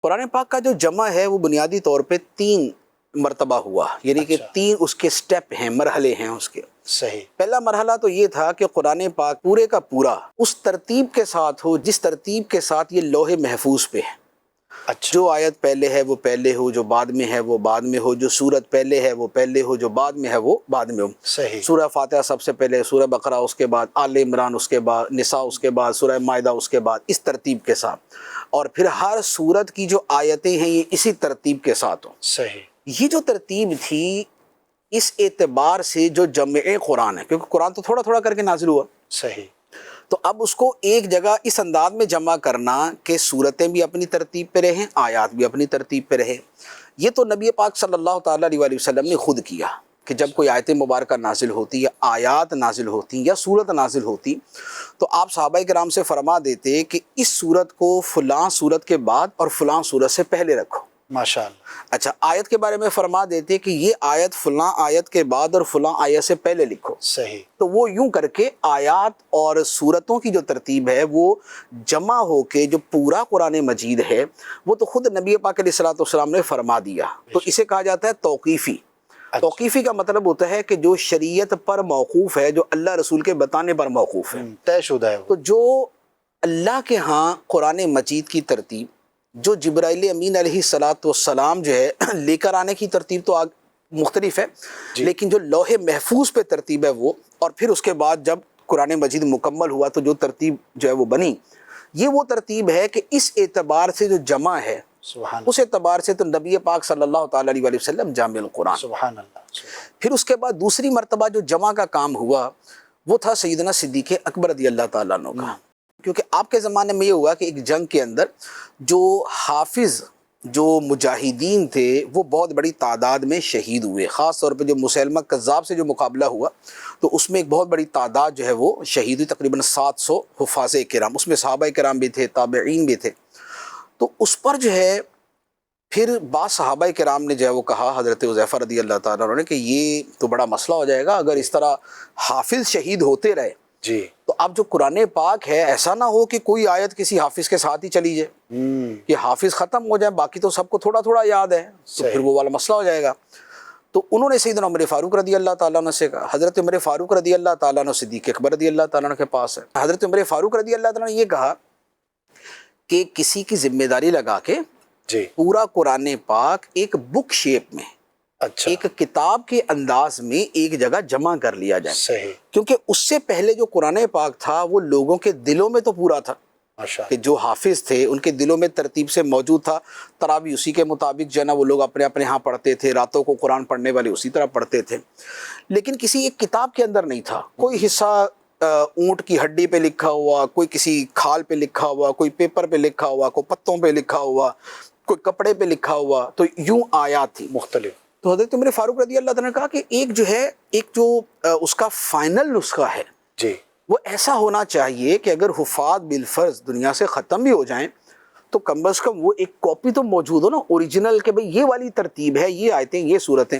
قرآن پاک کا جو جمع ہے وہ بنیادی طور پہ 3 مرتبہ ہوا، یعنی کہ 3 اس کے سٹیپ ہیں، مرحلے ہیں اس کے۔ صحیح۔ پہلا مرحلہ تو یہ تھا کہ قرآن پاک پورے کا پورا اس ترتیب کے ساتھ ہو جس ترتیب کے ساتھ یہ لوح محفوظ پہ ہے۔ اچھا، جو آیت پہلے ہے وہ پہلے ہو، جو بعد میں ہے وہ بعد میں ہو، جو سورت پہلے ہے وہ پہلے ہو، جو بعد میں ہے وہ بعد میں ہو۔ صحیح۔ سورہ فاتحہ سب سے پہلے، سورہ بقرہ اس کے بعد، آل عمران اس کے بعد، نساء اس کے بعد، سورہ مائدہ اس کے بعد، اس ترتیب کے ساتھ، اور پھر ہر سورت کی جو آیتیں ہیں یہ اسی ترتیب کے ساتھ ہوں۔ صحیح۔ یہ جو ترتیب تھی اس اعتبار سے جو جمع قرآن ہے، کیونکہ قرآن تو تھوڑا تھوڑا کر کے نازل ہوا، صحیح۔ تو اب اس کو ایک جگہ اس انداز میں جمع کرنا کہ صورتیں بھی اپنی ترتیب پہ رہیں، آیات بھی اپنی ترتیب پہ رہیں، یہ تو نبی پاک صلی اللہ تعالیٰ علیہ وآلہ وسلم نے خود کیا کہ جب کوئی آیت مبارکہ نازل ہوتی یا آیات نازل ہوتی یا صورت نازل ہوتی تو آپ صحابہ کرام سے فرما دیتے کہ اس صورت کو فلاں صورت کے بعد اور فلاں صورت سے پہلے رکھو۔ ماشاءاللہ۔ اچھا، آیت کے بارے میں فرما دیتے کہ یہ آیت فلاں آیت کے بعد اور فلاں آیت سے پہلے لکھو۔ صحیح۔ تو وہ یوں کر کے آیات اور صورتوں کی جو ترتیب ہے وہ جمع ہو کے جو پورا قرآن مجید ہے وہ تو خود نبی پاک علیہ الصلوۃ والسلام نے فرما دیا، تو اسے کہا جاتا ہے توقیفی۔ توقیفی کا مطلب ہوتا ہے کہ جو شریعت پر موقوف ہے، جو اللہ رسول کے بتانے پر موقوف ہے، طے شدہ ہے وہ۔ تو جو اللہ کے ہاں قرآن مجید کی ترتیب، جو جبرائیل امین علیہ الصلوۃ والسلام جو ہے لے کر آنے کی ترتیب تو مختلف ہے، لیکن جو لوح محفوظ پہ ترتیب ہے وہ، اور پھر اس کے بعد جب قرآن مجید مکمل ہوا تو جو ترتیب جو ہے وہ بنی، یہ وہ ترتیب ہے کہ اس اعتبار سے جو جمع ہے، سبحان اس اعتبار سے تو نبی پاک صلی اللہ تعالیٰ علیہ وآلہ وسلم جامع القرآن۔ سبحان اللہ۔ پھر اس کے بعد دوسری مرتبہ جو جمع کا کام ہوا وہ تھا سیدنا صدیق اکبر رضی اللہ تعالیٰ عنہ کا، کیونکہ آپ کے زمانے میں یہ ہوا کہ ایک جنگ کے اندر جو حافظ جو مجاہدین تھے وہ بہت بڑی تعداد میں شہید ہوئے، خاص طور پہ جو مسیلمہ کذاب سے جو مقابلہ ہوا تو اس میں ایک بہت بڑی تعداد جو ہے وہ شہید ہوئی، تقریباً 700 حفاظ کرام، اس میں صحابہ کرام بھی تھے، تابعین بھی تھے۔ تو اس پر جو ہے پھر بعض صحابہ کرام نے جو ہے وہ کہا حضرت حذیفہ رضی اللہ تعالیٰ عنہ نے کہ یہ تو بڑا مسئلہ ہو جائے گا اگر اس طرح حافظ شہید ہوتے رہے، جی، تو اب جو قرآن پاک ہے ایسا نہ ہو کہ کوئی آیت کسی حافظ کے ساتھ ہی چلی جائے کہ حافظ ختم ہو جائے، باقی تو سب کو تھوڑا تھوڑا یاد ہے، تو پھر وہ والا مسئلہ ہو جائے گا۔ تو انہوں نے سیدنا عمر فاروق رضی اللہ تعالیٰ عنہ سے کہا، حضرت عمر فاروق رضی اللہ تعالیٰ عنہ صدیق اکبر رضی اللہ تعالیٰ عنہ کے پاس ہے، حضرت عمر فاروق رضی اللہ تعالیٰ عنہ نے یہ کہا کہ کسی کی ذمہ داری لگا کے جی، پورا قرآن پاک ایک بک شیپ میں، اچھا، ایک کتاب کے انداز میں ایک جگہ جمع کر لیا جائے، صحیح، کیونکہ اس سے پہلے جو قرآن پاک تھا وہ لوگوں کے دلوں میں تو پورا تھا ماشاء کہ جو حافظ تھے ان کے دلوں میں ترتیب سے موجود تھا، تراویح اسی کے مطابق جو ہے نا وہ لوگ اپنے اپنے ہاں پڑھتے تھے، راتوں کو قرآن پڑھنے والے اسی طرح پڑھتے تھے، لیکن کسی ایک کتاب کے اندر نہیں تھا، کوئی حصہ اونٹ کی ہڈی پہ لکھا ہوا، کوئی کسی کھال پہ لکھا ہوا، کوئی پیپر پہ لکھا ہوا، کوئی پتوں پہ لکھا ہوا، کوئی کپڑے پہ لکھا ہوا، تو یوں آیات تھی مختلف۔ تو حضرت عمر فاروق رضی اللہ تعالیٰ نے کہا کہ ایک جو ہے ایک جو اس کا فائنل نسخہ ہے جی، وہ ایسا ہونا چاہیے کہ اگر حفاظ بالفرض دنیا سے ختم بھی ہو جائیں تو کم از کم وہ ایک کاپی تو موجود ہو نا اوریجنل، کہ بھئی یہ والی ترتیب ہے، یہ آیتیں، یہ صورتیں۔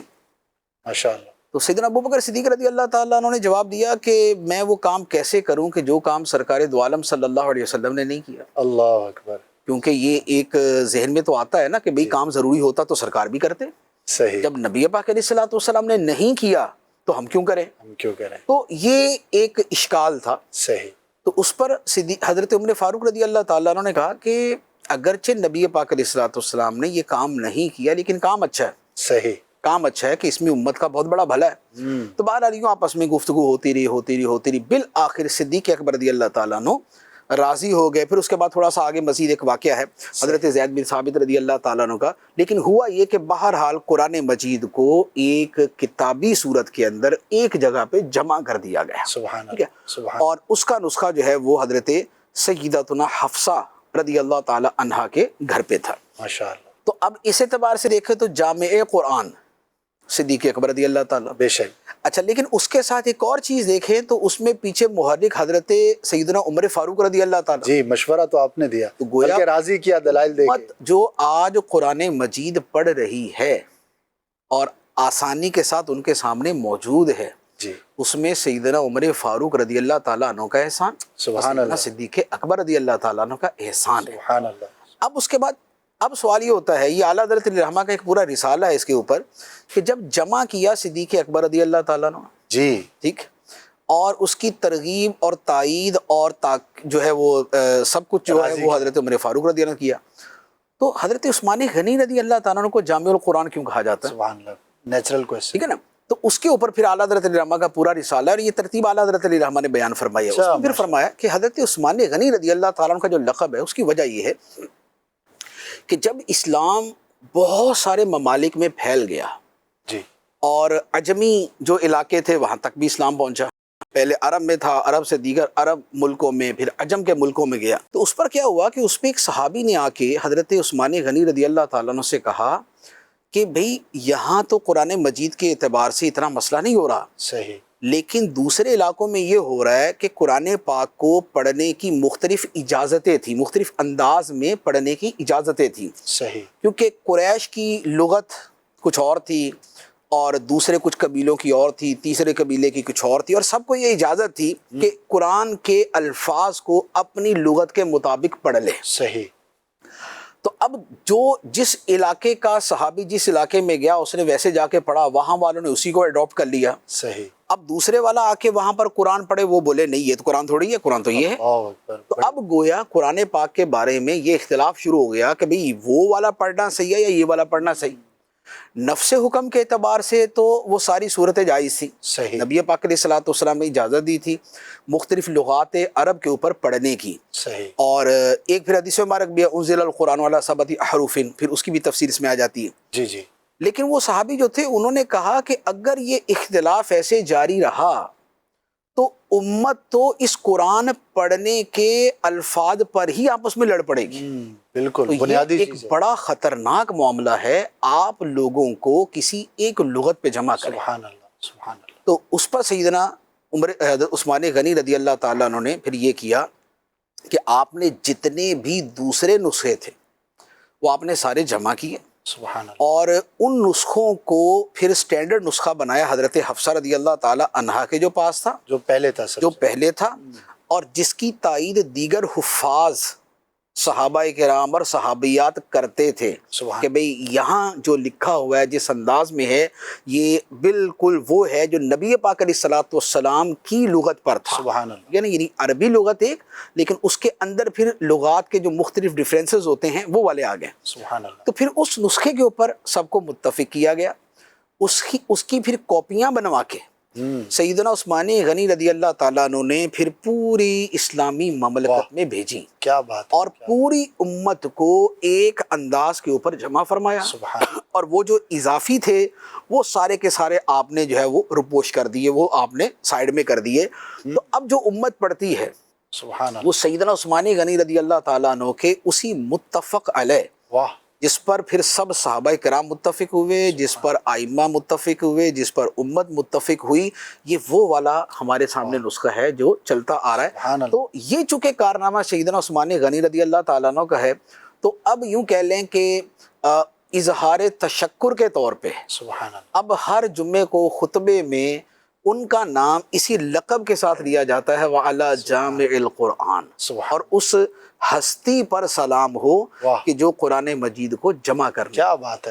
ماشاءاللہ۔ تو سیدنا ابو بکر صدیق رضی اللہ تعالیٰ عنہ نے جواب دیا کہ میں وہ کام کیسے کروں کہ جو کام سرکار دو عالم صلی اللہ علیہ وسلم نے نہیں کیا، اللہ اکبر۔ کیونکہ یہ ایک ذہن میں تو آتا ہے نا کہ بھئی کام ضروری ہوتا تو سرکار بھی کرتے، صحیح، جب نبی پاک علیہ الصلوۃ والسلام نے نہیں کیا تو ہم کیوں کریں؟ ہم کیوں کریں؟ تو یہ ایک اشکال تھا۔ صحیح، تو اس پر حضرت عمر فاروق رضی اللہ تعالیٰ عنہ نے کہا کہ اگرچہ نبی پاک علیہ الصلوۃ والسلام نے یہ کام نہیں کیا لیکن کام اچھا ہے، صحیح، کام اچھا ہے کہ اس میں امت کا بہت بڑا بھلا ہے۔ تو بہرحال یوں آپس میں گفتگو ہوتی رہی، بالآخر صدیق اکبر رضی اللہ تعالیٰ عنہ راضی ہو گئے۔ پھر اس کے بعد تھوڑا سا آگے مزید ایک واقعہ ہے حضرت زید بن ثابت رضی اللہ تعالیٰ عنہ کا، لیکن ہوا یہ کہ بہرحال قرآن مجید کو ایک کتابی صورت کے اندر ایک جگہ پہ جمع کر دیا گیا، سبحان ٹھیک ہے، اللہ، سبحان، اور اس کا نسخہ جو ہے وہ حضرت سیدتنا حفصہ رضی اللہ تعالی عنہا کے گھر پہ تھا۔ ماشاءاللہ، تو اب اس اعتبار سے دیکھیں تو جامع قرآن صدیق اکبر رضی اللہ تعالیٰ۔ بے شک۔ اچھا، لیکن اس کے ساتھ ایک اور چیز دیکھیں تو اس میں پیچھے محرک حضرت سیدنا عمر فاروق رضی اللہ تعالیٰ، جی، مشورہ تو آپ نے دیا، تو گویا بلکہ راضی کیا، دلائل دے کے۔ امت جو آج قرآن مجید پڑھ رہی ہے اور آسانی کے ساتھ ان کے سامنے موجود ہے، جی، اس میں سیدنا عمر فاروق رضی اللہ تعالیٰ عنہ کا احسان، سبحان سیدنا اللہ، صدیق اکبر رضی اللہ تعالیٰ عنہ کا احسان ہے۔ سبحان اللہ، اب اس کے بعد اب سوال یہ ہوتا ہے، یہ اعلیٰ حضرت علیہ رحمہ کا ایک پورا رسالہ ہے اس کے اوپر، کہ جب جمع کیا صدیق اکبر رضی اللہ تعالیٰ عنہ، جی ٹھیک، اور اس کی ترغیب اور تائید اور جو ہے وہ سب کچھ جو ہے وہ حضرت عمر فاروق رضی اللہ عنہ کیا، تو حضرت عثمان غنی رضی اللہ تعالیٰ عنہ کو جامع القرآن کیوں کہا جاتا ہے؟ سبحان اللہ، نیچرل کویسچن، ٹھیک ہے نا؟ تو اس کے اوپر پھر اعلیٰ حضرت علیہ رحمہ کا پورا رسالہ ہے، اور یہ ترتیب اعلیٰ حضرت علیہ رحمہ نے بیان فرمائی ہے۔ اس میں پھر فرمایا کہ حضرت عثمان غنی رضی اللہ تعالیٰ عنہ کا جو لقب ہے، اس کی وجہ یہ ہے کہ جب اسلام بہت سارے ممالک میں پھیل گیا جی اور عجمی جو علاقے تھے وہاں تک بھی اسلام پہنچا، پہلے عرب میں تھا، عرب سے دیگر عرب ملکوں میں، پھر عجم کے ملکوں میں گیا، تو اس پر کیا ہوا کہ اس پہ ایک صحابی نے آ کے حضرت عثمان غنی رضی اللہ تعالیٰ عنہ سے کہا کہ بھئی یہاں تو قرآن مجید کے اعتبار سے اتنا مسئلہ نہیں ہو رہا، صحیح، لیکن دوسرے علاقوں میں یہ ہو رہا ہے کہ قرآن پاک کو پڑھنے کی مختلف اجازتیں تھیں، مختلف انداز میں پڑھنے کی اجازتیں تھیں، صحیح، کیونکہ قریش کی لغت کچھ اور تھی اور دوسرے کچھ قبیلوں کی اور تھی، تیسرے قبیلے کی کچھ اور تھی، اور سب کو یہ اجازت تھی کہ قرآن کے الفاظ کو اپنی لغت کے مطابق پڑھ لے۔ صحیح، تو اب جو جس علاقے کا صحابی جس علاقے میں گیا اس نے ویسے جا کے پڑھا، وہاں والوں نے اسی کو اڈاپٹ کر لیا۔ صحیح، اب دوسرے والا آ کے وہاں پر قرآن پڑھے، وہ بولے نہیں یہ تو قرآن تھوڑی ہے، قرآن تو یہ ہے۔ اللہ اکبر، تو اب گویا قرآن پاک کے بارے میں یہ اختلاف شروع ہو گیا کہ بھئی وہ والا پڑھنا صحیح ہے یا یہ والا پڑھنا صحیح۔ نفس حکم کے اعتبار سے تو وہ ساری صورتیں جائز تھی، صحیح، نبی پاک علیہ الصلوۃ والسلام نے اجازت دی تھی مختلف لغات عرب کے اوپر پڑھنے کی، صحیح، اور ایک پھر حدیث مبارک بھی ہے انزل القرآن علی سبعۃ احرف، پھر اس کی بھی تفسیر اس میں آ جاتی ہے۔ جی جی، لیکن وہ صحابی جو تھے انہوں نے کہا کہ اگر یہ اختلاف ایسے جاری رہا تو امت تو اس قرآن پڑھنے کے الفاظ پر ہی آپس میں لڑ پڑے گی۔ بالکل تو بنیادی یہ ایک چیز ہے، بڑا خطرناک معاملہ ہے، آپ لوگوں کو کسی ایک لغت پہ جمع کریں۔ سبحان اللہ، سبحان اللہ، تو اس پر سیدنا عثمان غنی رضی اللہ تعالیٰ عنہ نے پھر یہ کیا کہ آپ نے جتنے بھی دوسرے نسخے تھے وہ آپ نے سارے جمع کیے، سبحان اللہ، اور ان نسخوں کو پھر سٹینڈرڈ نسخہ بنایا حضرت حفصہ رضی اللہ تعالیٰ عنہا کے جو پاس تھا، جو پہلے تھا سب جو سے، پہلے تھا، اور جس کی تائید دیگر حفاظ صحابہ کرام اور صحابیات کرتے تھے سبحان کہ بھئی یہاں جو لکھا ہوا ہے جس انداز میں ہے یہ بالکل وہ ہے جو نبی پاک علیہ الصلوۃ والسلام کی لغت پر تھا، سبحان اللہ، یعنی عربی لغت ایک، لیکن اس کے اندر پھر لغات کے جو مختلف ڈیفرنسز ہوتے ہیں وہ والے آ گئے۔ سبحان اللہ، تو پھر اس نسخے کے اوپر سب کو متفق کیا گیا، اس کی پھر کاپیاں بنوا کے سیدنا عثمان غنی رضی اللہ تعالیٰ عنہ نے پھر پوری اسلامی مملکت میں بھیجی، کیا بات ہے، اور پوری امت کو ایک انداز کے اوپر جمع فرمایا، سبحان اللہ، اور وہ جو اضافی تھے وہ سارے کے سارے آپ نے جو ہے وہ رپوش کر دیے، وہ آپ نے سائیڈ میں کر دیے۔ تو اب جو امت پڑھتی ہے سبحان اللہ، وہ سیدنا عثمان غنی رضی اللہ تعالیٰ عنہ کے اسی متفق علیہ، واہ، جس پر پھر سب صحابہ کرام متفق ہوئے، جس پر ائمہ متفق ہوئے، جس پر امت متفق ہوئی، یہ وہ والا ہمارے سامنے نسخہ ہے جو چلتا آ رہا ہے۔ سبحان اللہ، تو یہ چونکہ کارنامہ سیدنا عثمان غنی رضی اللہ تعالیٰ عنہ کا ہے، تو اب یوں کہہ لیں کہ اظہار تشکر کے طور پہ سبحان اللہ، اب ہر جمعے کو خطبے میں ان کا نام اسی لقب کے ساتھ لیا جاتا ہے، وَعَلَى جَامِعِ الْقُرْآنِ، سبحان، اور اس ہستی پر سلام ہو واہ، کہ جو قرآن مجید کو جمع کرنے۔ کیا بات ہے۔